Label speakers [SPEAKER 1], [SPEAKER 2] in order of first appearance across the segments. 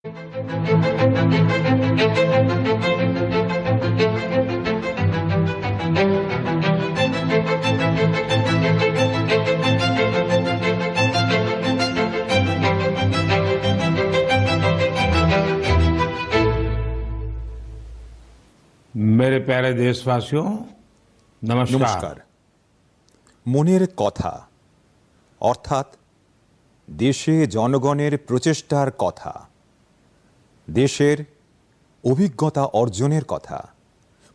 [SPEAKER 1] मेरे प्यारे देशवासियों, नमस्कार।
[SPEAKER 2] নমস্কার। মনের কথা অর্থাৎ দেশে জনগণের প্রচেষ্টার কথা, দেশের অভিজ্ঞতা অর্জনের কথা,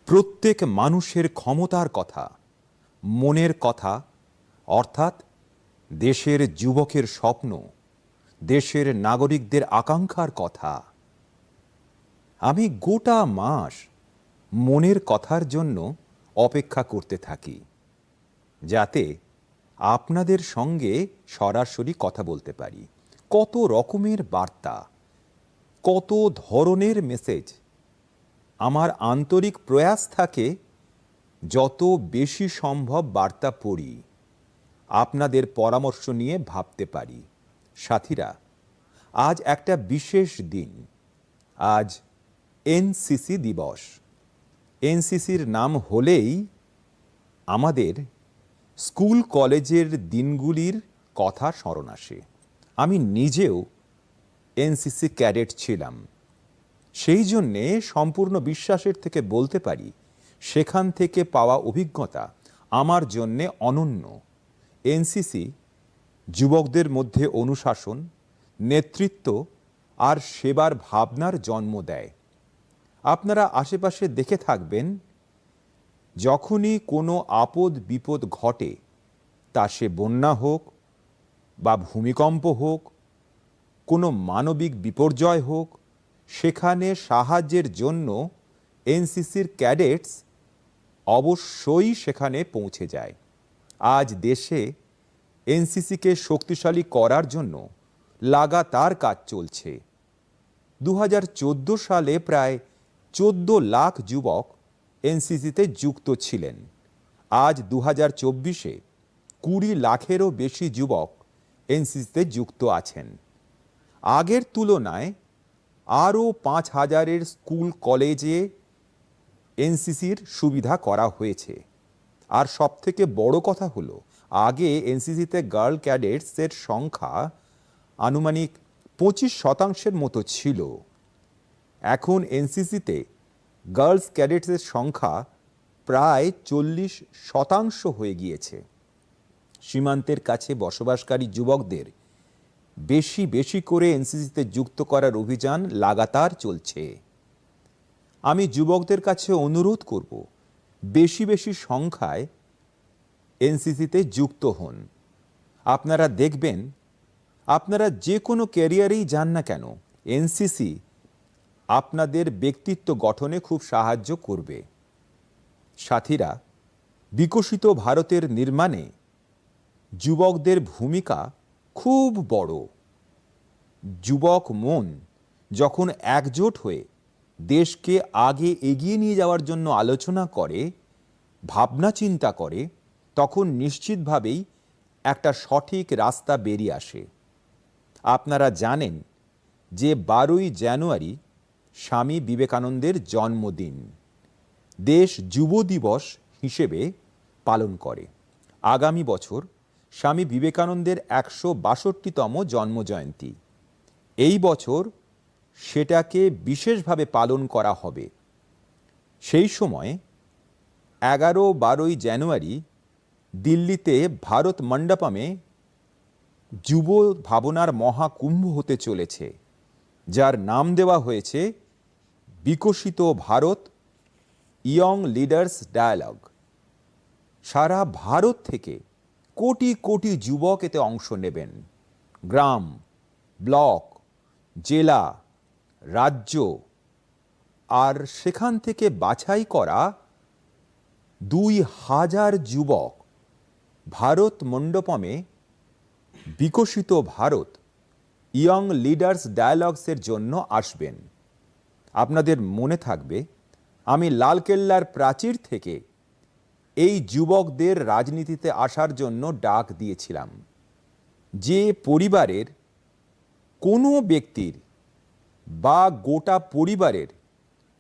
[SPEAKER 2] প্রত্যেক মানুষের ক্ষমতার কথা, মনের কথা অর্থাৎ দেশের যুবকের স্বপ্ন, দেশের নাগরিকদের আকাঙ্ক্ষার কথা। আমি গোটা মাস মনের কথার জন্য অপেক্ষা করতে থাকি, যাতে আপনাদের সঙ্গে সরাসরি কথা বলতে পারি। কত রকমের বার্তা, কত ধরনের মেসেজ। আমার আন্তরিক প্রয়াস থাকে যত বেশি সম্ভব বার্তা পড়ি, আপনাদের পরামর্শ নিয়ে ভাবতে পারি। সাথীরা, আজ একটা বিশেষ দিন। আজ এনসিসি দিবস। এনসিসির নাম হলেই আমাদের স্কুল কলেজের দিনগুলির কথা স্মরণ আসে। আমি নিজেও এনসিসি ক্যাডেট ছিলাম, সেই জন্যে সম্পূর্ণ বিশ্বাসের থেকে বলতে পারি সেখান থেকে পাওয়া অভিজ্ঞতা আমার জন্যে অনন্য। এনসিসি যুবকদের মধ্যে অনুশাসন, নেতৃত্ব আর সেবার ভাবনার জন্ম দেয়। আপনারা আশেপাশে দেখে থাকবেন, যখনই কোনো আপদ বিপদ ঘটে, তা সে বন্যা হোক বা ভূমিকম্প হোক, কোনো মানবিক বিপর্যয় হোক, সেখানে সাহায্যের জন্য এনসিসির ক্যাডেটস অবশ্যই সেখানে পৌঁছে যায়। আজ দেশে এনসিসিকে শক্তিশালী করার জন্য লাগাতার কাজ চলছে। 2014 সালে প্রায় 14 লাখ যুবক এনসিসিতে যুক্ত ছিলেন। আজ 2024-এ 20 লাখেরও বেশি যুবক এনসিসিতে যুক্ত আছেন। আগের তুলনায় আরও 5,000-এর স্কুল কলেজে এনসিসির সুবিধা করা হয়েছে। আর সবথেকে বড় কথা হলো, আগে এনসিসিতে গার্ল ক্যাডেটসের সংখ্যা আনুমানিক 25% মতো ছিল। এখন এনসিসিতে গার্লস ক্যাডেটসের সংখ্যা প্রায় 40% হয়ে গিয়েছে। সীমান্তের কাছে বসবাসকারী যুবকদের বেশি বেশি করে এনসিসিতে যুক্ত করার অভিযান লাগাতার চলছে। আমি যুবকদের কাছে অনুরোধ করব, বেশি বেশি সংখ্যায় এনসিসিতে যুক্ত হন। আপনারা দেখবেন, আপনারা যে কোনো ক্যারিয়ারেই যান না কেন, এনসিসি আপনাদের ব্যক্তিত্ব গঠনে খুব সাহায্য করবে। সাথীরা, বিকশিত ভারতের নির্মাণে যুবকদের ভূমিকা খুব বড়। যুবক মন যখন একজোট হয়ে দেশকে আগে এগিয়ে নিয়ে যাওয়ার জন্য আলোচনা করে, ভাবনা চিন্তা করে, তখন নিশ্চিতভাবেই একটা সঠিক রাস্তা বেরিয়ে আসে। আপনারা জানেন যে 12ই জানুয়ারি স্বামী বিবেকানন্দের জন্মদিন দেশ যুব দিবস হিসেবে পালন করে। আগামী বছর স্বামী বিবেকানন্দের 162তম জন্মজয়ন্তী। এই বছর সেটাকে বিশেষভাবে পালন করা হবে। সেই সময় 11-12ই জানুয়ারি দিল্লিতে ভারত মণ্ডপমে যুব ভাবনার মহাকুম্ভ হতে চলেছে, যার নাম দেওয়া হয়েছে বিকশিত ভারত ইয়ং লিডার্স ডায়ালগ। সারা ভারত থেকে কোটি কোটি যুবক এতে অংশ নেবেন। গ্রাম, ব্লক, জেলা, রাজ্য আর সেখান থেকে বাছাই করা 2,000 যুবক ভারত মণ্ডপমে বিকশিত ভারত ইয়ং লিডার্স ডায়ালগসের জন্য আসবেন। আপনাদের মনে থাকবে, আমি লালকেল্লার প্রাচীর থেকে এই যুবকদের রাজনীতিতে আসার জন্য ডাক দিয়েছিলাম। যে পরিবারের কোনো ব্যক্তির বা গোটা পরিবারের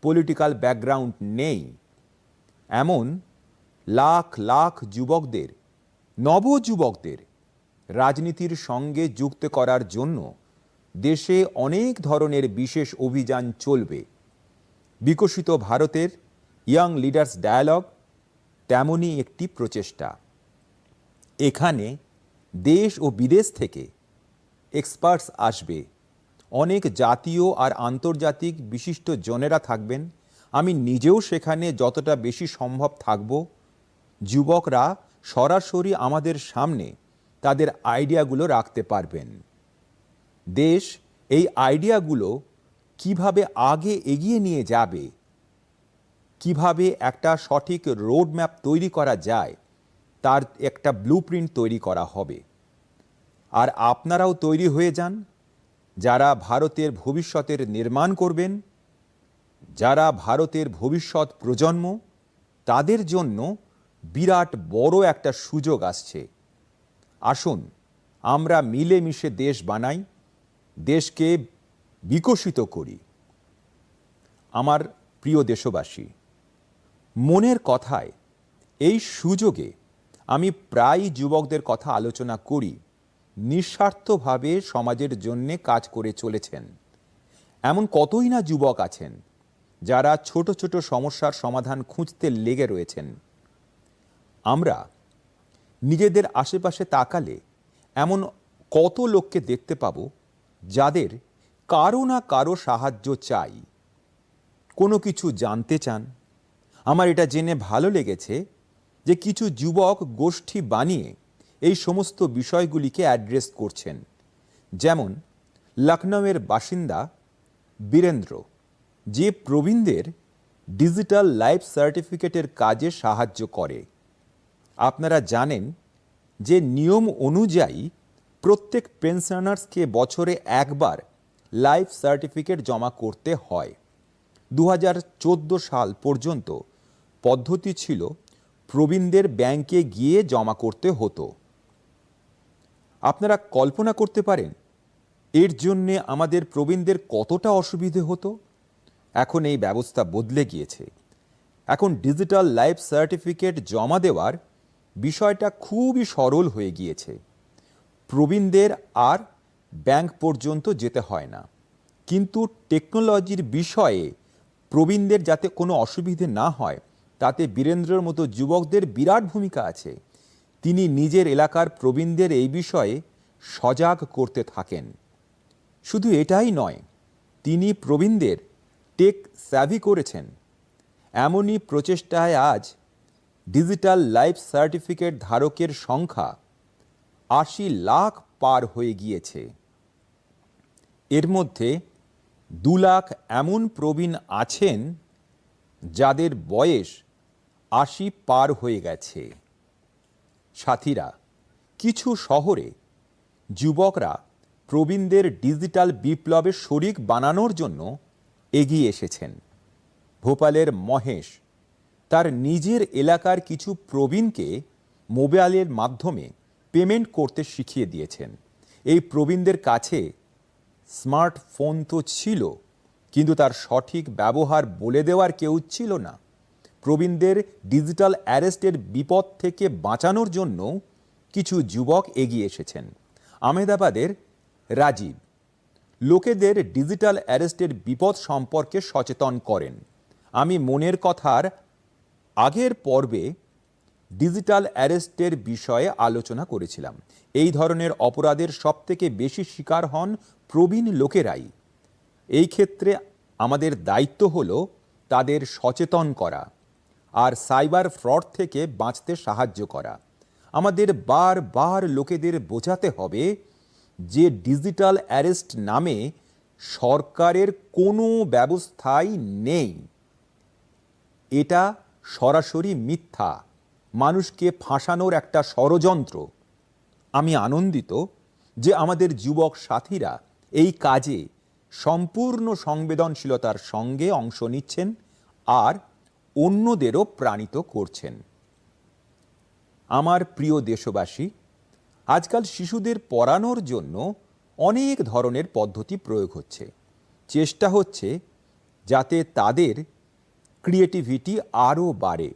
[SPEAKER 2] পলিটিক্যাল ব্যাকগ্রাউন্ড নেই এমন লাখ লাখ যুবকদের, নবযুবকদের রাজনীতির সঙ্গে যুক্ত করার জন্য দেশে অনেক ধরনের বিশেষ অভিযান চলবে। বিকশিত ভারতের ইয়াং লিডার্স ডায়ালগ তেমনই একটি প্রচেষ্টা। এখানে দেশ ও বিদেশ থেকে এক্সপার্টস আসবে, অনেক জাতীয় আর আন্তর্জাতিক বিশিষ্ট জনেরা থাকবেন। আমি নিজেও সেখানে যতটা বেশি সম্ভব থাকব। যুবকরা সরাসরি আমাদের সামনে তাদের আইডিয়াগুলো রাখতে পারবেন। দেশ এই আইডিয়াগুলো কিভাবে আগে এগিয়ে নিয়ে যাবে, কিভাবে একটা সঠিক রোড ম্যাপ তৈরি করা যায়, তার একটা ব্লুপ্রিন্ট তৈরি করা হবে। আর আপনারাও তৈরি হয়ে যান, যারা ভারতের ভবিষ্যতের নির্মাণ করবেন, যারা ভারতের ভবিষ্যৎ প্রজন্ম, তাদের জন্য বিরাট বড় একটা সুযোগ আসছে। আসুন আমরা মিলেমিশে দেশ বানাই, দেশকে বিকশিত করি। আমার প্রিয় দেশবাসী, মনের কথায় এই সুযোগে আমি প্রায় যুবকদের কথা আলোচনা করি। নিঃস্বার্থভাবে সমাজের জন্যে কাজ করে চলেছেন। এমন কতই না যুবক আছেন যারা ছোট ছোট সমস্যার সমাধান খুঁজতে লেগে রয়েছেন। আমরা নিজেদের আশেপাশে তাকালে এমন কত লোককে দেখতে পাবো যাদের কারো না কারো সাহায্য চাই, কোনো কিছু জানতে চান। আমার এটা জেনে ভালো লেগেছে যে কিছু যুবক গোষ্ঠী বানিয়ে এই সমস্ত বিষয়গুলিকে অ্যাড্রেস করছেন। যেমন লখনউয়ের বাসিন্দা বীরেন্দ্র, যে প্রবীণদের ডিজিটাল লাইফ সার্টিফিকেটের কাজে সাহায্য করে। আপনারা জানেন যে নিয়ম অনুযায়ী প্রত্যেক পেনশনার্সকে বছরে একবার লাইফ সার্টিফিকেট জমা করতে হয়। 2014 সাল পর্যন্ত পদ্ধতি ছিল প্রবীণদের ব্যাংকে গিয়ে জমা করতে হতো। আপনারা কল্পনা করতে পারেন এর জন্যে আমাদের প্রবীণদের কতটা অসুবিধে হতো। এখন এই ব্যবস্থা বদলে গিয়েছে। এখন ডিজিটাল লাইফ সার্টিফিকেট জমা দেওয়ার বিষয়টা খুবই সরল হয়ে গিয়েছে। প্রবীণদের আর ব্যাংক পর্যন্ত যেতে হয় না। কিন্তু টেকনোলজির বিষয়ে প্রবীণদের যাতে কোনো অসুবিধে না হয়, তাতে বীরেন্দ্রের মতো যুবকদের বিরাট ভূমিকা আছে। তিনি নিজের এলাকার প্রবীণদের এই বিষয়ে সজাগ করতে থাকেন। শুধু এটাই নয়, তিনি প্রবীণদের টেক স্যাভি করেছেন। এমনই প্রচেষ্টায় আজ ডিজিটাল লাইফ সার্টিফিকেট ধারকের সংখ্যা 80 লাখ পার হয়ে গিয়েছে। এর মধ্যে 2 লাখ এমন প্রবীণ আছেন যাদের বয়স 80 পার হয়ে গেছে। সাথীরা, কিছু শহরে যুবকরা প্রবীণদের ডিজিটাল বিপ্লবে শরিক বানানোর জন্য এগিয়ে এসেছেন। ভোপালের মহেশ তার নিজের এলাকার কিছু প্রবীণকে মোবাইলের মাধ্যমে পেমেন্ট করতে শিখিয়ে দিয়েছেন। এই প্রবীণদের কাছে স্মার্টফোন তো ছিল, কিন্তু তার সঠিক ব্যবহার বলে দেওয়ার কেউ ছিল না। প্রবীণদের ডিজিটাল অ্যারেস্টের বিপদ থেকে বাঁচানোর জন্য কিছু যুবক এগিয়ে এসেছেন। আহমেদাবাদের রাজীব লোকেদের ডিজিটাল অ্যারেস্টের বিপদ সম্পর্কে সচেতন করেন। আমি মনের কথার আগের পর্বে ডিজিটাল অ্যারেস্টের বিষয়ে আলোচনা করেছিলাম। এই ধরনের অপরাধের সবথেকে বেশি শিকার হন প্রবীণ লোকেরাই। এই ক্ষেত্রে আমাদের দায়িত্ব হলো তাদের সচেতন করা আর সাইবার ফ্রড থেকে বাঁচতে সাহায্য করা। আমাদের বারবার লোকেদের বোঝাতে হবে যে ডিজিটাল অ্যারেস্ট নামে সরকারের কোনো ব্যবস্থাই নেই। এটা সরাসরি মিথ্যা, মানুষকে ফাঁসানোর একটা ষড়যন্ত্র। আমি আনন্দিত যে আমাদের যুবক সাথীরা এই কাজে সম্পূর্ণ সংবেদনশীলতার সঙ্গে অংশ নিচ্ছেন আর অন্যদেরও প্রাণিত করছেন। আমার প্রিয় দেশবাসী, আজকাল শিশুদের পড়ানোর জন্য অনেক ধরনের পদ্ধতি প্রয়োগ হচ্ছে। চেষ্টা হচ্ছে যাতে তাদের ক্রিয়েটিভিটি আরও বাড়ে,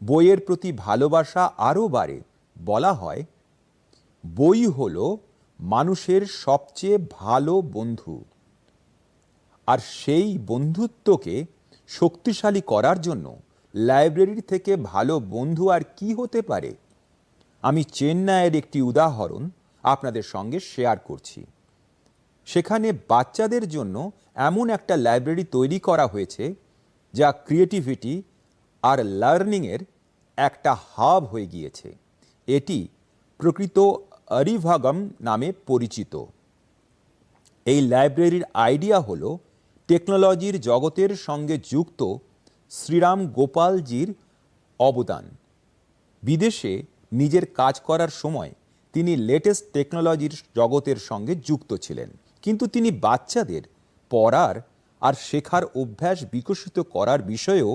[SPEAKER 2] বইয়ের প্রতি ভালোবাসা আরও বাড়ে। বলা হয় বই হলো মানুষের সবচেয়ে ভালো বন্ধু, আর সেই বন্ধুত্বকে শক্তিশালী করার জন্য লাইব্রেরির থেকে ভালো বন্ধু আর কি হতে পারে। আমি চেন্নাইয়ের একটি উদাহরণ আপনাদের সঙ্গে শেয়ার করছি। সেখানে বাচ্চাদের জন্য এমন একটা লাইব্রেরি তৈরি করা হয়েছে যা ক্রিয়েটিভিটি আর লার্নিংয়ের একটা হাব হয়ে গিয়েছে। এটি প্রকৃত অরিভাগম নামে পরিচিত। এই লাইব্রেরির আইডিয়া হলো টেকনোলজির জগতের সঙ্গে যুক্ত শ্রীরাম গোপালজির অবদান। বিদেশে নিজের কাজ করার সময় তিনি লেটেস্ট টেকনোলজির জগতের সঙ্গে যুক্ত ছিলেন, কিন্তু তিনি বাচ্চাদের পড়ার আর শেখার অভ্যাস বিকশিত করার বিষয়েও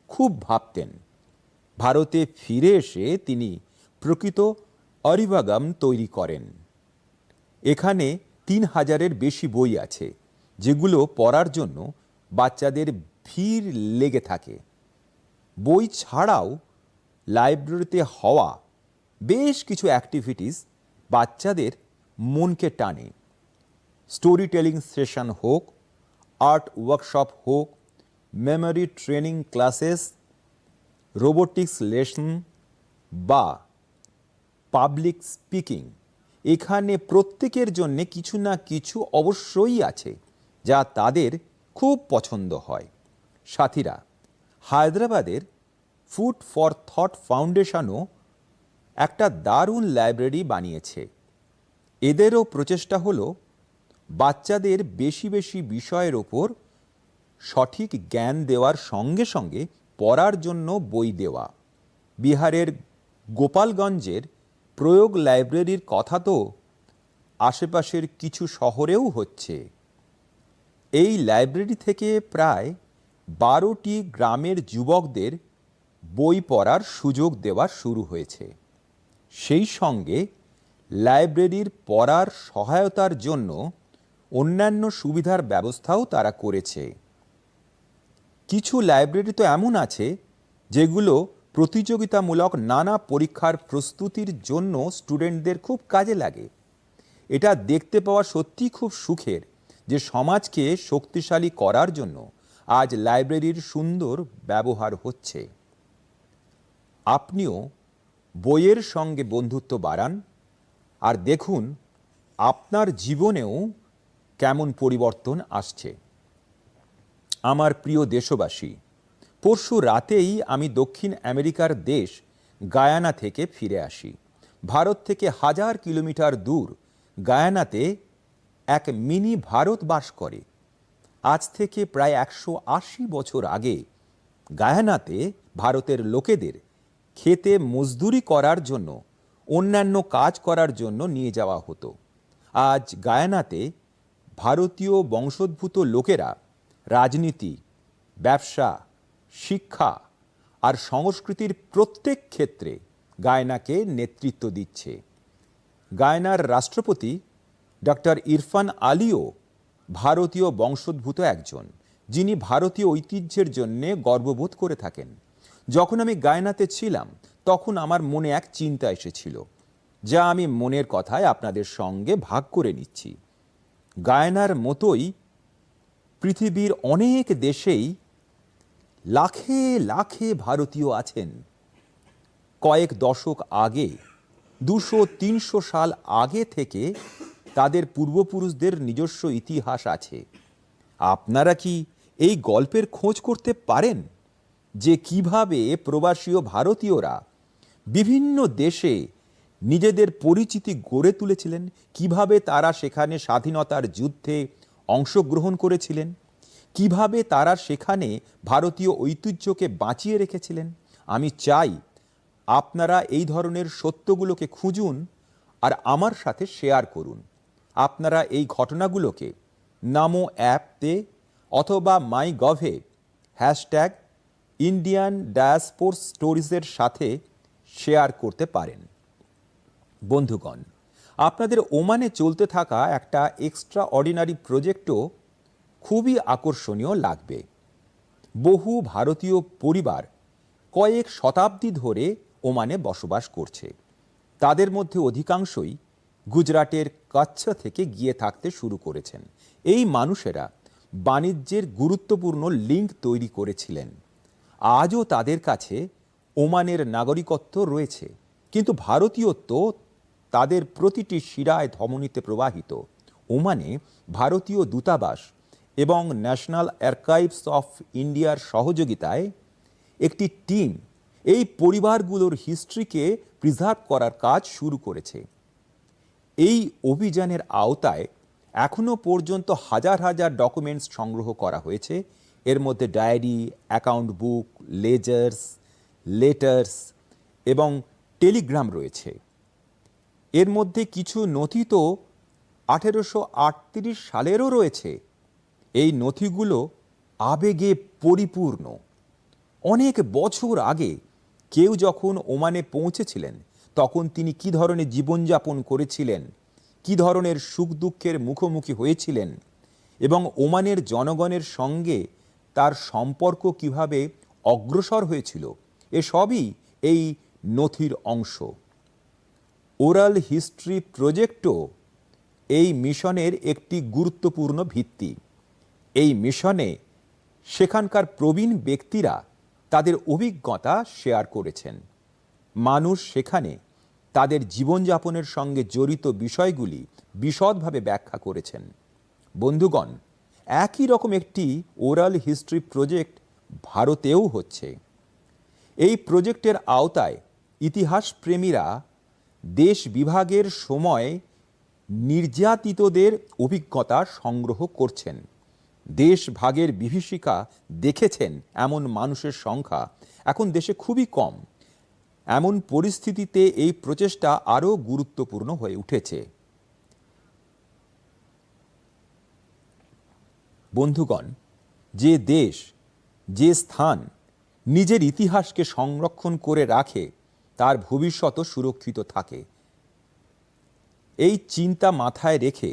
[SPEAKER 2] খুব ভাবতেন। ভারতে ফিরে এসে তিনি প্রকৃত অরিভাগম তৈরি করেন। এখানে ৩,০০০-এর বেশি বই আছে, যেগুলো পড়ার জন্য বাচ্চাদের ভিড় লেগে থাকে। বই ছাড়াও লাইব্রেরিতে হওয়া বেশ কিছু অ্যাক্টিভিটিস বাচ্চাদের মনকে টানে। স্টোরি টেলিং সেশন হোক, আর্ট ওয়ার্কশপ হোক, memory training classes, robotics lesson বা পাবলিক স্পিকিং, এখানে প্রত্যেকের জন্য কিছু না কিছু অবশ্যই আছে যা তাদের খুব পছন্দ হয়। সাথীরা, হায়দ্রাবাদের ফুড ফর থট ফাউন্ডেশনও একটা দারুণ লাইব্রেরি বানিয়েছে। এদেরও প্রচেষ্টা হলো বাচ্চাদের বেশি বেশি বিষয়ের ওপর সঠিক জ্ঞান দেওয়ার সঙ্গে সঙ্গে পড়ার জন্য বই দেওয়া। বিহারের গোপালগঞ্জের প্রয়োগ লাইব্রেরির কথা তো আশেপাশের কিছু শহরেও হচ্ছে। এই লাইব্রেরি থেকে প্রায় 12টি গ্রামের যুবকদের বই পড়ার সুযোগ দেওয়া শুরু হয়েছে। সেই সঙ্গে লাইব্রেরির পড়ার সহায়তার জন্য অন্যান্য সুবিধার ব্যবস্থাও তারা করেছে। কিছু লাইব্রেরি তো এমন আছে যেগুলো প্রতিযোগিতামূলক নানা পরীক্ষার প্রস্তুতির জন্য স্টুডেন্টদের খুব কাজে লাগে। এটা দেখতে পাওয়া সত্যি খুব সুখের যে সমাজকে শক্তিশালী করার জন্য আজ লাইব্রেরির সুন্দর ব্যবহার হচ্ছে। আপনিও বইয়ের সঙ্গে বন্ধুত্ব বাড়ান আর দেখুন আপনার জীবনেও কেমন পরিবর্তন আসছে। আমার প্রিয় দেশবাসী, পরশু রাতেই আমি দক্ষিণ আমেরিকার দেশ গায়ানা থেকে ফিরে আসি। ভারত থেকে 1000 কিলোমিটার দূর গায়ানাতে এক মিনি ভারত বাস করে। আজ থেকে প্রায় 180 বছর আগে গায়ানাতে ভারতের লোকেদের খেতে মজদুরি করার জন্য, অন্যান্য কাজ করার জন্য নিয়ে যাওয়া হতো। আজ গায়ানাতে ভারতীয় বংশোদ্ভূত লোকেরা রাজনীতি, ব্যবসা, শিক্ষা আর সংস্কৃতির প্রত্যেক ক্ষেত্রে গায়ানাকে নেতৃত্ব দিচ্ছে। গায়ানার রাষ্ট্রপতি ডক্টর ইরফান আলীও ভারতীয় বংশোদ্ভূত একজন, যিনি ভারতীয় ঐতিহ্যের জন্যে গর্ববোধ করে থাকেন। যখন আমি গায়ানাতে ছিলাম তখন আমার মনে এক চিন্তা এসেছিল, যা আমি মনের কথায় আপনাদের সঙ্গে ভাগ করে নিচ্ছি। গায়ানার মতোই পৃথিবীর অনেক দেশেই লাখে লাখে ভারতীয় আছেন। কয়েক দশক আগে, 200-300 সাল আগে থেকে তাদের পূর্বপুরুষদের নিজস্ব ইতিহাস আছে। আপনারা কি এই গল্পের খোঁজ করতে পারেন যে কিভাবে প্রবাসী ভারতীয়রা বিভিন্ন দেশে নিজেদের পরিচিতি গড়ে তুলেছিলেন, কিভাবে তারা সেখানে স্বাধীনতার যুদ্ধে অংশগ্রহণ করেছিলেন, কিভাবে তারা সেখানে ভারতীয় ঐতিহ্যকে বাঁচিয়ে রেখেছিলেন। আমি চাই আপনারা এই ধরনের সত্যগুলোকে খুঁজুন আর আমার সাথে শেয়ার করুন। আপনারা এই ঘটনাগুলোকে নামো অ্যাপতে অথবা মাইগভে #ইন্ডিয়ান ডায়াসপোরা স্টোরিজের সাথে শেয়ার করতে পারেন। বন্ধুগণ, আপনাদের ওমানে চলতে থাকা একটা এক্সট্রা অর্ডিনারি প্রজেক্টও খুবই আকর্ষণীয় লাগবে। বহু ভারতীয় পরিবার কয়েক শতাব্দী ধরে ওমানে বসবাস করছে। তাদের মধ্যে অধিকাংশই গুজরাটের কচ্ছ থেকে গিয়ে থাকতে শুরু করেছেন। এই মানুষেরা বাণিজ্যের গুরুত্বপূর্ণ লিঙ্ক তৈরি করেছিলেন। আজও তাদের কাছে ওমানের নাগরিকত্ব রয়েছে, কিন্তু ভারতীয়ত্ব তাদের প্রতিটি শিরায় ধমনীতে প্রবাহিত। ওমানে ভারতীয় দূতাবাস এবং ন্যাশনাল আর্কাইভস অফ ইন্ডিয়ার সহযোগিতায় একটি টিম এই পরিবারগুলোর হিস্ট্রিকে প্রিজার্ভ করার কাজ শুরু করেছে। এই অভিযানের আওতায় এখনো পর্যন্ত হাজার হাজার ডকুমেন্টস সংগ্রহ করা হয়েছে। এর মধ্যে ডায়েরি, অ্যাকাউন্ট বুক, লেজার্স, লেটার্স এবং টেলিগ্রাম রয়েছে। এর মধ্যে কিছু নথি তো 1838 সালেরও রয়েছে। এই নথিগুলো আবেগে পরিপূর্ণ। অনেক বছর আগে কেউ যখন ওমানে পৌঁছেছিলেন, তখন তিনি কি ধরনের জীবনযাপন করেছিলেন, কি ধরনের সুখ দুঃখের মুখোমুখি হয়েছিলেন এবং ওমানের জনগণের সঙ্গে তার সম্পর্ক কিভাবে অগ্রসর হয়েছিল, এসবই এই নথির অংশ। ওরাল হিস্ট্রি প্রজেক্টও এই মিশনের একটি গুরুত্বপূর্ণ ভিত্তি। এই মিশনে সেখানকার প্রবীণ ব্যক্তিরা তাদের অভিজ্ঞতা শেয়ার করেছেন। মানুষ সেখানে তাদের জীবনযাপনের সঙ্গে জড়িত বিষয়গুলি বিশদভাবে ব্যাখ্যা করেছেন। বন্ধুগণ, একই রকম একটি ওরাল হিস্ট্রি প্রজেক্ট ভারতেও হচ্ছে। এই প্রজেক্টের আওতায় ইতিহাসপ্রেমীরা দেশ বিভাগের সময় নির্যাতিতদের অভিজ্ঞতা সংগ্রহ করছেন। দেশ ভাগের বিভীষিকা দেখেছেন এমন মানুষের সংখ্যা এখন দেশে খুবই কম। এমন পরিস্থিতিতে এই প্রচেষ্টা আরও গুরুত্বপূর্ণ হয়ে উঠেছে। বন্ধুগণ, যে দেশ, যে স্থান নিজের ইতিহাসকে সংরক্ষণ করে রাখে, তার ভবিষ্যৎও সুরক্ষিত থাকে। এই চিন্তা মাথায় রেখে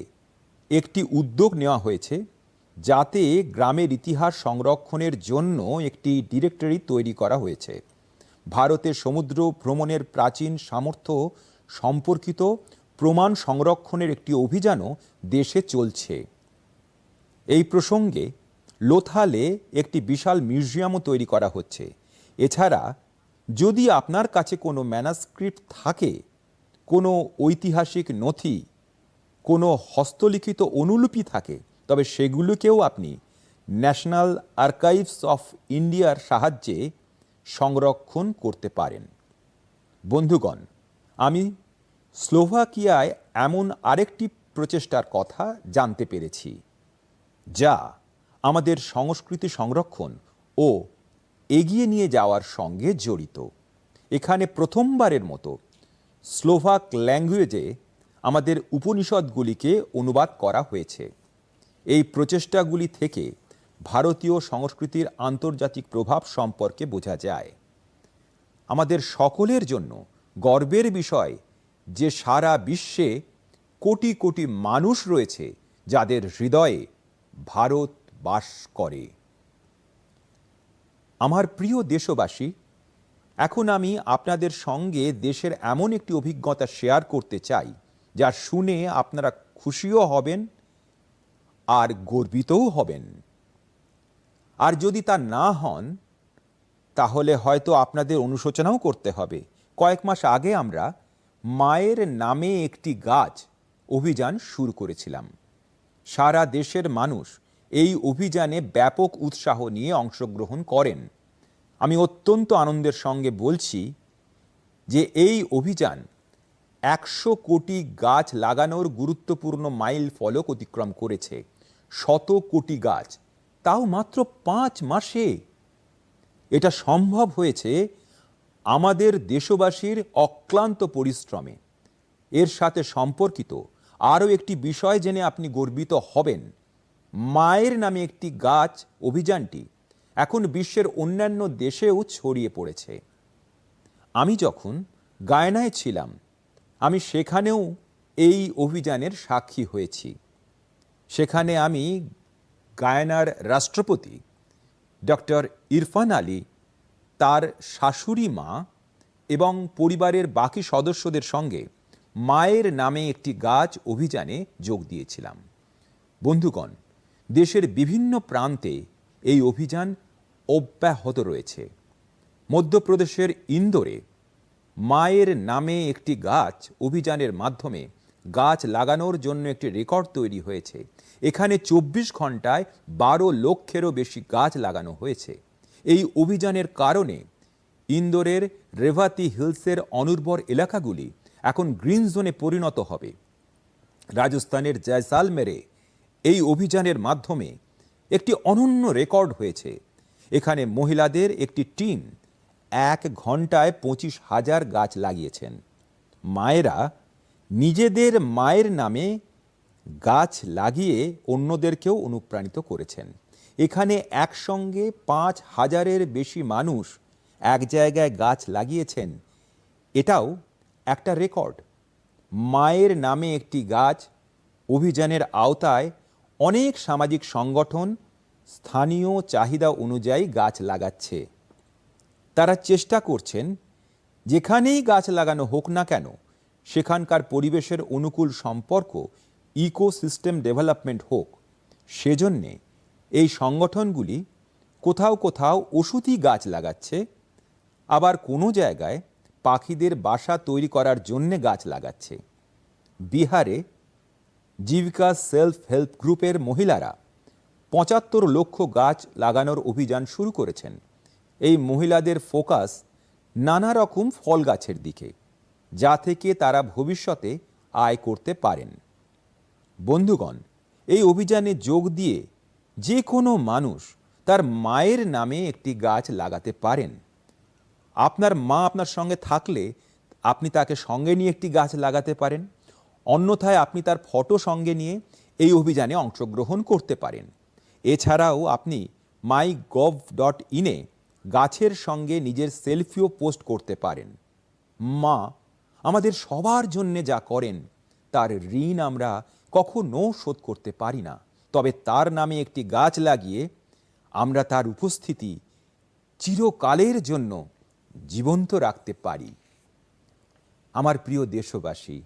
[SPEAKER 2] একটি উদ্যোগ নেওয়া হয়েছে, যাতে গ্রামের ইতিহাস সংরক্ষণের জন্য একটি ডিরেক্টরি তৈরি করা হয়েছে। ভারতের সমুদ্র ভ্রমণের প্রাচীন সামর্থ্য সম্পর্কিত প্রমাণ সংরক্ষণের একটি অভিযানও দেশে চলছে। এই প্রসঙ্গে লোথালে একটি বিশাল মিউজিয়ামও তৈরি করা হচ্ছে। এছাড়া যদি আপনার কাছে কোনো ম্যানাস্ক্রিপ্ট থাকে, কোনো ঐতিহাসিক নথি, কোনো হস্তলিখিত অনুলিপি থাকে, তবে সেগুলোকেও আপনি ন্যাশনাল আর্কাইভস অফ ইন্ডিয়ার সাহায্যে সংরক্ষণ করতে পারেন। বন্ধুগণ, আমি স্লোভাকিয়ায় এমন আরেকটি প্রচেষ্টার কথা জানতে পেরেছি, যা আমাদের সংস্কৃতি সংরক্ষণ ও এগিয়ে নিয়ে যাওয়ার সঙ্গে জড়িত। এখানে প্রথমবারের মতো স্লোভাক ল্যাঙ্গুয়েজে আমাদের উপনিষদগুলিকে অনুবাদ করা হয়েছে। এই প্রচেষ্টাগুলি থেকে ভারতীয় সংস্কৃতির আন্তর্জাতিক প্রভাব সম্পর্কে বোঝা যায়। আমাদের সকলের জন্য গর্বের বিষয় যে সারা বিশ্বে কোটি কোটি মানুষ রয়েছে যাদের হৃদয়ে ভারত বাস করে। আমার প্রিয় দেশবাসী, এখন আমি আপনাদের সঙ্গে দেশের এমন একটি অভিজ্ঞতা শেয়ার করতে চাই, যা শুনে আপনারা খুশিও হবেন আর গর্বিতও হবেন। আর যদি তা না হন, তাহলে হয়তো আপনাদের অনুশোচনাও করতে হবে। কয়েক মাস আগে আমরা মায়ের নামে একটি গাছ অভিযান শুরু করেছিলাম। সারা দেশের মানুষ এই অভিযানে ব্যাপক উৎসাহ নিয়ে অংশগ্রহণ করেন। আমি অত্যন্ত আনন্দের সঙ্গে বলছি যে এই অভিযান 100 কোটি গাছ লাগানোর গুরুত্বপূর্ণ মাইল ফলক অতিক্রম করেছে। 100 কোটি গাছ, তাও মাত্র 5 মাসে। এটা সম্ভব হয়েছে আমাদের দেশবাসীর অক্লান্ত পরিশ্রমে। এর সাথে সম্পর্কিত আরও একটি বিষয় জেনে আপনি গর্বিত হবেন। মায়ের নামে একটি গাছ অভিযানটি এখন বিশ্বের অন্যান্য দেশেও ছড়িয়ে পড়েছে। আমি যখন গায়নায় ছিলাম, আমি সেখানেও এই অভিযানের সাক্ষী হয়েছি। সেখানে আমি গায়ানার রাষ্ট্রপতি ডক্টর ইরফান আলী তার শাশুড়ি মা এবং পরিবারের বাকি সদস্যদের সঙ্গে মায়ের নামে একটি গাছ অভিযানে যোগ দিয়েছিলাম। বন্ধুগণ, দেশের বিভিন্ন প্রান্তে এই অভিযান অব্যাহত রয়েছে। মধ্যপ্রদেশের ইন্দোরে মায়ের নামে একটি গাছ অভিযানের মাধ্যমে গাছ লাগানোর জন্য একটি রেকর্ড তৈরি হয়েছে। এখানে 24 ঘন্টায় 12 লক্ষেরও বেশি গাছ লাগানো হয়েছে। এই অভিযানের কারণে ইন্দোরের রেভাতি হিলসের অনুর্বর এলাকাগুলি এখন গ্রিন জোনে পরিণত হবে। রাজস্থানের জয়সালমেরে এই অভিযানের মাধ্যমে একটি অনন্য রেকর্ড হয়েছে। এখানে মহিলাদের একটি টিম 1 ঘন্টায় 25,000 গাছ লাগিয়েছেন। মায়েরা নিজেদের মায়ের নামে গাছ লাগিয়ে অন্যদেরকেও অনুপ্রাণিত করেছেন। এখানে একসঙ্গে 5,000-এর বেশি মানুষ এক জায়গায় গাছ লাগিয়েছেন। এটাও একটা রেকর্ড। মায়ের নামে একটি গাছ অভিযানের আওতায় অনেক সামাজিক সংগঠন স্থানীয় চাহিদা অনুযায়ী গাছ লাগাচ্ছে। তারা চেষ্টা করছেন যেখানেই গাছ লাগানো হোক না কেন সেখানকার পরিবেশের অনুকূল সম্পর্ক, ইকোসিস্টেম ডেভেলপমেন্ট হোক। সেজন্যে এই সংগঠনগুলি কোথাও কোথাও ওষুধি গাছ লাগাচ্ছে, আবার কোনো জায়গায় পাখিদের বাসা তৈরি করার জন্যে গাছ লাগাচ্ছে। বিহারে জীবিকা সেলফ হেল্প গ্রুপের মহিলারা 75 লক্ষ গাছ লাগানোর অভিযান শুরু করেছেন। এই মহিলাদের ফোকাস নানা রকম ফল গাছের দিকে, যা থেকে তারা ভবিষ্যতে আয় করতে পারেন। বন্ধুগণ, এই অভিযানে যোগ দিয়ে যে কোনো মানুষ তার মায়ের নামে একটি গাছ লাগাতে পারেন। আপনার মা আপনার সঙ্গে থাকলে আপনি তাকে সঙ্গে নিয়ে একটি গাছ লাগাতে পারেন। অন্যথায় আপনি তার ফটো সঙ্গে নিয়ে এই অভিযানে অংশগ্রহণ করতে পারেন। এছাড়াও আপনি mygov.in এ গাছের সঙ্গে নিজের সেলফিও পোস্ট করতে পারেন। মা আমাদের সবার জন্যে যা করেন তার ঋণ আমরা কখনো শোধ করতে পারি না, তবে তার নামে একটি গাছ লাগিয়ে আমরা তার উপস্থিতি চিরকালের জন্য জীবন্ত রাখতে পারি। আমার প্রিয় দেশবাসী,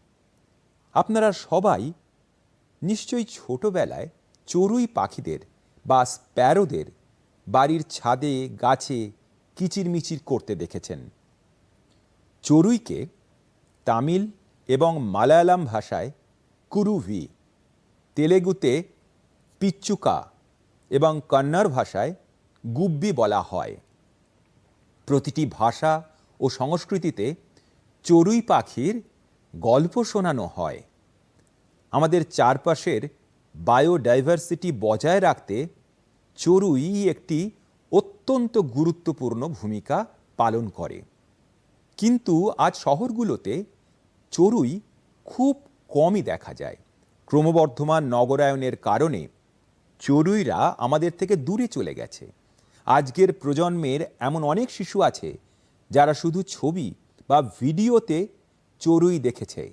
[SPEAKER 2] আপনারা সবাই নিশ্চয়ই ছোটবেলায় চড়ুই পাখিদের বা স্প্যারোদের বাড়ির ছাদে গাছে কিচিরমিচির করতে দেখেছেন। চড়ুইকে তামিল এবং মালায়ালাম ভাষায় কুরুভি, তেলেগুতে পিচ্চুকা এবং কন্নড় ভাষায় গুব্বি বলা হয়। প্রতিটি ভাষা ও সংস্কৃতিতে চড়ুই পাখির গল্প শোনানো হয়। আমাদের চারপাশের বায়োডাইভার্সিটি বজায় রাখতে চড়ুই একটি অত্যন্ত গুরুত্বপূর্ণ ভূমিকা পালন করে। কিন্তু আজ শহরগুলোতে চড়ুই খুব কমই দেখা যায়। ক্রমবর্ধমান নগরায়নের কারণে চড়ুইরা আমাদের থেকে দূরে চলে গেছে। আজকের প্রজন্মের এমন অনেক শিশু আছে যারা শুধু ছবি বা ভিডিওতে চড়ুই দেখেছে।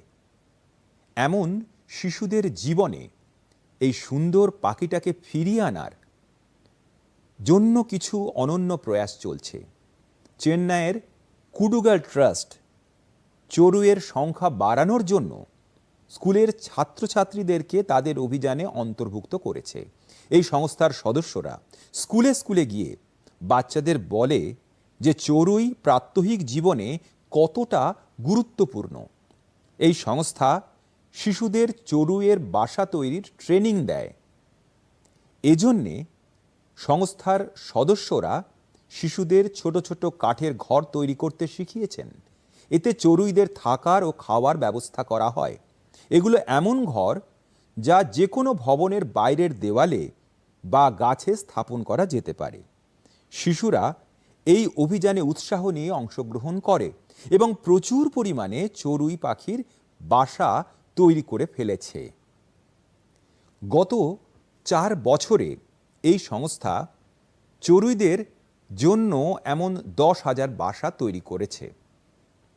[SPEAKER 2] এমন শিশুদের জীবনে এই সুন্দর পাখিটাকে ফিরিয়ে আনার জন্য কিছু অনন্য প্রয়াস চলছে। চেন্নাইয়ের কুডুগাল ট্রাস্ট চড়ুইয়ের সংখ্যা বাড়ানোর জন্য স্কুলের ছাত্রছাত্রীদেরকে তাদের অভিযানে অন্তর্ভুক্ত করেছে। এই সংস্থার সদস্যরা স্কুলে স্কুলে গিয়ে বাচ্চাদের বলে যে চড়ুই প্রাত্যহিক জীবনে কতটা গুরুত্বপূর্ণ। এই সংস্থা শিশুদের চড়ুইয়ের বাসা তৈরির ট্রেনিং দেয়। এজন্যে সংস্থার সদস্যরা শিশুদের ছোট ছোট কাঠের ঘর তৈরি করতে শিখিয়েছেন। এতে চড়ুইদের থাকার ও খাওয়ার ব্যবস্থা করা হয়। এগুলো এমন ঘর যা যে কোনো ভবনের বাইরের দেওয়ালে বা গাছে স্থাপন করা যেতে পারে। শিশুরা এই অভিযানে উৎসাহ নিয়ে অংশগ্রহণ করে এবং প্রচুর পরিমাণে চড়ুই পাখির বাসা তৈরি করে ফেলেছে। গত 4 বছরে এই সংস্থা চড়ুইদের জন্য এমন 10,000 বাসা তৈরি করেছে।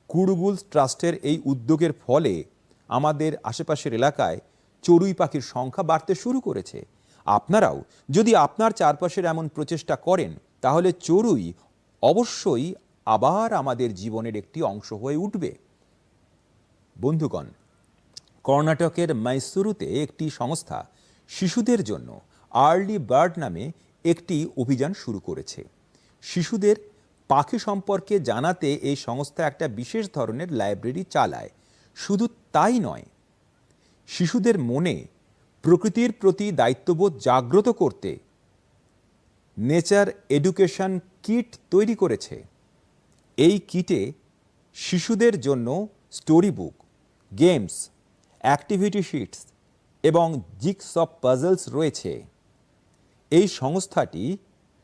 [SPEAKER 2] কুডুগুল ট্রাস্টের এই উদ্যোগের ফলে আমাদের আশেপাশের এলাকায় চড়ুই পাখির সংখ্যা বাড়তে শুরু করেছে। আপনারাও যদি আপনার চারপাশের এমন প্রচেষ্টা করেন, তাহলে চড়ুই অবশ্যই আবার আমাদের জীবনের একটি অংশ হয়ে উঠবে। বন্ধুগণ, কর্ণাটকের মাইসুরুতে একটি সংস্থা শিশুদের জন্য আর্লি বার্ড নামে একটি অভিযান শুরু করেছে। শিশুদের পাখি সম্পর্কে জানাতে এই সংস্থা একটা বিশেষ ধরনের লাইব্রেরি চালায়। শুধু তাই নয়, শিশুদের মনে প্রকৃতির প্রতি দায়িত্ববোধ জাগ্রত করতে নেচার এডুকেশন কিট তৈরি করেছে। এই কিটে শিশুদের জন্য story book, games, activity shits এবং জিগস পাজলস রয়েছে। এই সংস্থাটি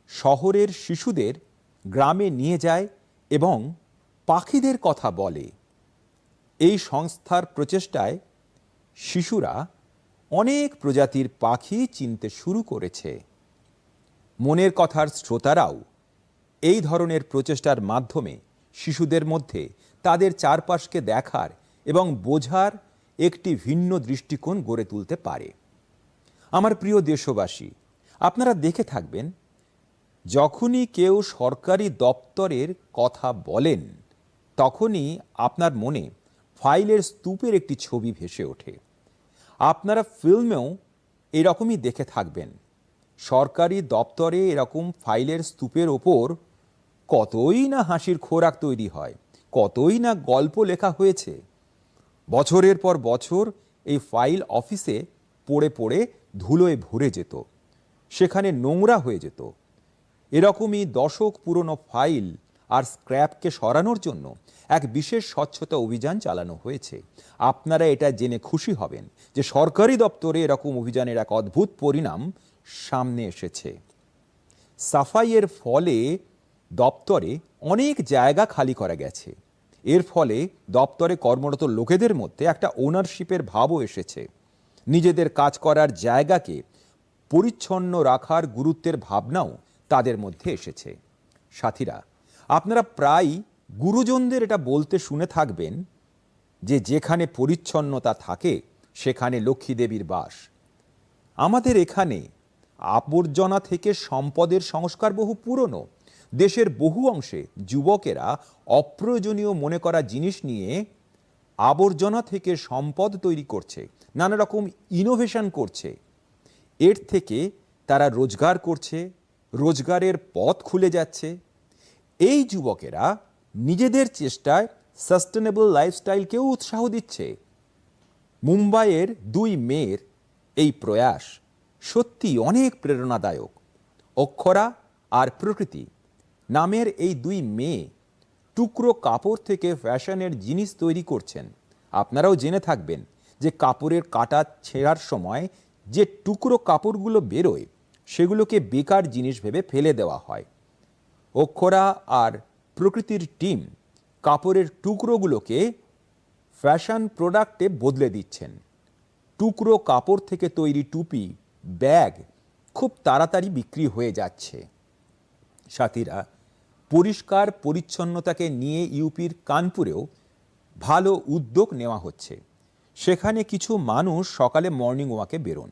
[SPEAKER 2] শহরের শিশুদের গ্রামে নিয়ে যায় এবং পাখিদের কথা বলে। এই সংস্থার প্রচেষ্টায় শিশুরা অনেক প্রজাতির পাখি চিনতে শুরু করেছে। মনের কথার শ্রোতারাও এই ধরনের প্রচেষ্টার মাধ্যমে শিশুদের মধ্যে তাদের চারপাশকে দেখার এবং বোঝার একটি ভিন্ন দৃষ্টিকোণ গড়ে তুলতে পারে। আমার প্রিয় দেশবাসী, আপনারা দেখে থাকবেন, যখনই কেউ সরকারি দপ্তরের কথা বলেন, তখনই আপনার মনে ফাইলের স্তূপের একটি ছবি ভেসে ওঠে। আপনারা ফিল্মেও এরকমই দেখে থাকবেন। সরকারি দপ্তরে এরকম ফাইলের স্তূপের ওপর কতই না হাসির খোরাক তৈরি হয়, কতই না গল্প লেখা হয়েছে। বছরের পর বছর এই ফাইল অফিসে পড়ে পড়ে ধুলোয় ভরে যেত, সেখানে নোংরা হয়ে যেত। এরকমই দশক পুরনো ফাইল আর স্ক্র্যাপকে সরানোর জন্য এক বিশেষ স্বচ্ছতা অভিযান চালানো হয়েছে। আপনারা এটা জেনে খুশি হবেন যে সরকারি দপ্তরে এরকম অভিযানের এক অদ্ভুত পরিণাম সামনে এসেছে। সাফাইয়ের ফলে দপ্তরে অনেক জায়গা খালি করা গেছে। এর ফলে দপ্তরে কর্মরত লোকেদের মধ্যে একটা ওনারশিপের ভাবও এসেছে। নিজেদের কাজ করার জায়গাকে পরিচ্ছন্ন রাখার গুরুত্বের ভাবনাও তাদের মধ্যে এসেছে। সাথীরা, আপনারা প্রায় গুরুজনদের এটা বলতে শুনে থাকবেন যে যেখানে পরিচ্ছন্নতা থাকে সেখানে লক্ষ্মী দেবীর বাস। আমাদের এখানে আবর্জনা থেকে সম্পদের সংস্কার বহু পুরনো। দেশের বহু অংশে যুবকেরা অপ্রয়োজনীয় মনে করা জিনিস নিয়ে আবর্জনা থেকে সম্পদ তৈরি করছে, নানা রকম ইনোভেশন করছে। এর থেকে তারা রোজগার করছে, রোজগারের পথ খুলে যাচ্ছে। এই যুবকেরা নিজেদের চেষ্টায় সাস্টেনেবল লাইফস্টাইলকেও উৎসাহ দিচ্ছে। মুম্বাইয়ের দুই মেয়ের এই প্রয়াস সত্যি অনেক প্রেরণাদায়ক। অক্ষরা আর প্রকৃতি নামের এই দুই মেয়ে টুকরো কাপড় থেকে ফ্যাশনের জিনিস তৈরি করছেন। আপনারাও জেনে থাকবেন যে কাপড়ের কাটা ছেঁড়ার সময় যে টুকরো কাপড়গুলো বেরোয় সেগুলোকে বেকার জিনিস ভেবে ফেলে দেওয়া হয়। অক্ষরা আর প্রকৃতির টিম কাপড়ের টুকরোগুলোকে ফ্যাশন প্রোডাক্টে বদলে দিচ্ছেন। টুকরো কাপড় থেকে তৈরি টুপি, ব্যাগ খুব তাড়াতাড়ি বিক্রি হয়ে যাচ্ছে। সাথীরা, পরিষ্কার পরিচ্ছন্নতাকে নিয়ে ইউপির কানপুরেও ভালো উদ্যোগ নেওয়া হচ্ছে। সেখানে কিছু মানুষ সকালে মর্নিং ওয়াকে বেরোন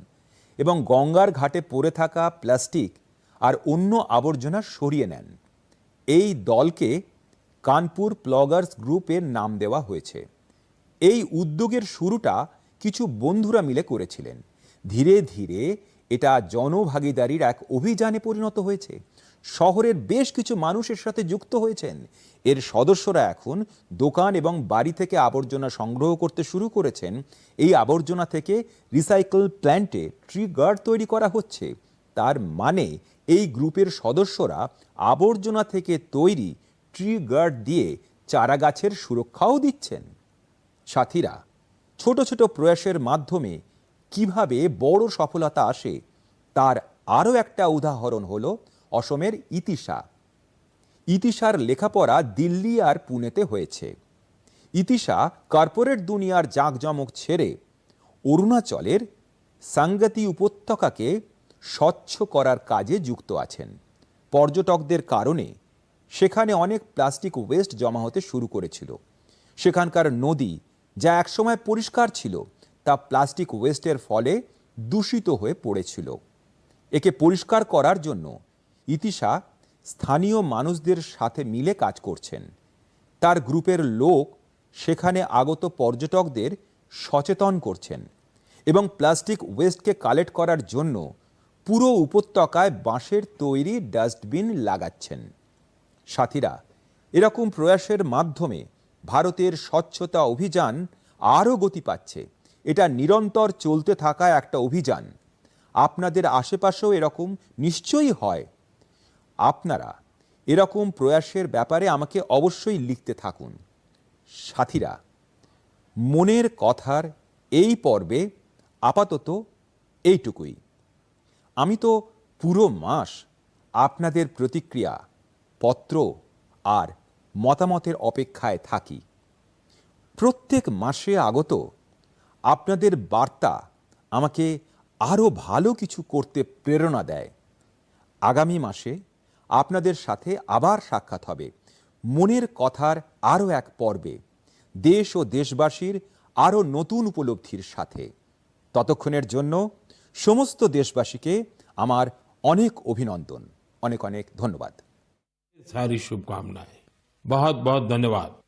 [SPEAKER 2] এবং গঙ্গার ঘাটে পড়ে থাকা প্লাস্টিক আর অন্য আবর্জনা সরিয়ে নেন। এই দলকে কানপুর প্লগার্স গ্রুপের নাম দেওয়া হয়েছে। এই উদ্যোগের শুরুটা কিছু বন্ধুরা মিলে করেছিলেন। ধীরে ধীরে এটা জনভাগিদারির এক অভিযানে পরিণত হয়েছে। শহরের বেশ কিছু মানুষের সাথে যুক্ত হয়েছেন। এর সদস্যরা এখন দোকান এবং বাড়ি থেকে আবর্জনা সংগ্রহ করতে শুরু করেছেন। এই আবর্জনা থেকে রিসাইকেল প্ল্যান্টে ট্রি গার্ড তৈরি করা হচ্ছে। তার মানে এই গ্রুপের সদস্যরা আবর্জনা থেকে তৈরি ট্রি গার্ড দিয়ে চারা গাছের সুরক্ষাও দিচ্ছেন। সাথীরা, ছোট ছোট প্রয়াসের মাধ্যমে কিভাবে বড় সফলতা আসে তার আরও একটা উদাহরণ হলো অসমের ইতিশা। ইতিশার লেখাপড়া দিল্লি আর পুনেতে হয়েছে। ইতিশা কর্পোরেট দুনিয়ার জাঁকজমক ছেড়ে অরুণাচলের সাঙ্গতি উপত্যকাকে স্বচ্ছ করার কাজে যুক্ত আছেন। পর্যটকদের কারণে সেখানে অনেক প্লাস্টিক ওয়েস্ট জমা হতে শুরু করেছিল। সেখানকার নদী, যা একসময় পরিষ্কার ছিল, তা প্লাস্টিক ওয়েস্টের ফলে দূষিত হয়ে পড়েছিল। একে পরিষ্কার করার জন্য ইতিশা স্থানীয় মানুষদের সাথে মিলে কাজ করছেন। তার গ্রুপের লোক সেখানে আগত পর্যটকদের সচেতন করছেন এবং প্লাস্টিক ওয়েস্টকে কালেক্ট করার জন্য পুরো উপত্যকায় বাঁশের তৈরি ডাস্টবিন লাগাচ্ছেন। সাথীরা, এরকম প্রয়াসের মাধ্যমে ভারতের স্বচ্ছতা অভিযান আরও গতি পাচ্ছে। এটা নিরন্তর চলতে থাকা একটা অভিযান। আপনাদের আশেপাশেও এরকম নিশ্চয়ই হয়। আপনারা এরকম প্রয়াসের ব্যাপারে আমাকে অবশ্যই লিখতে থাকুন। সাথীরা, মনের কথার এই পর্বে আপাতত এইটুকুই। আমি তো পুরো মাস আপনাদের প্রতিক্রিয়া, পত্র আর মতামতের অপেক্ষায় থাকি। প্রত্যেক মাসে আগত আপনাদের বার্তা আমাকে আরও ভালো কিছু করতে প্রেরণা দেয়। আগামী মাসে আপনাদের সাথে আবার সাক্ষাৎ হবে মনের কথার আরও এক পর্বে, দেশ ও দেশবাসীর আরও নতুন উপলব্ধির সাথে। ততক্ষণের জন্য সমস্ত দেশবাসীকে আমার অনেক অভিনন্দন, অনেক অনেক ধন্যবাদ।
[SPEAKER 1] सारी शुभकामनाएं। बहुत बहुत धन्यवाद।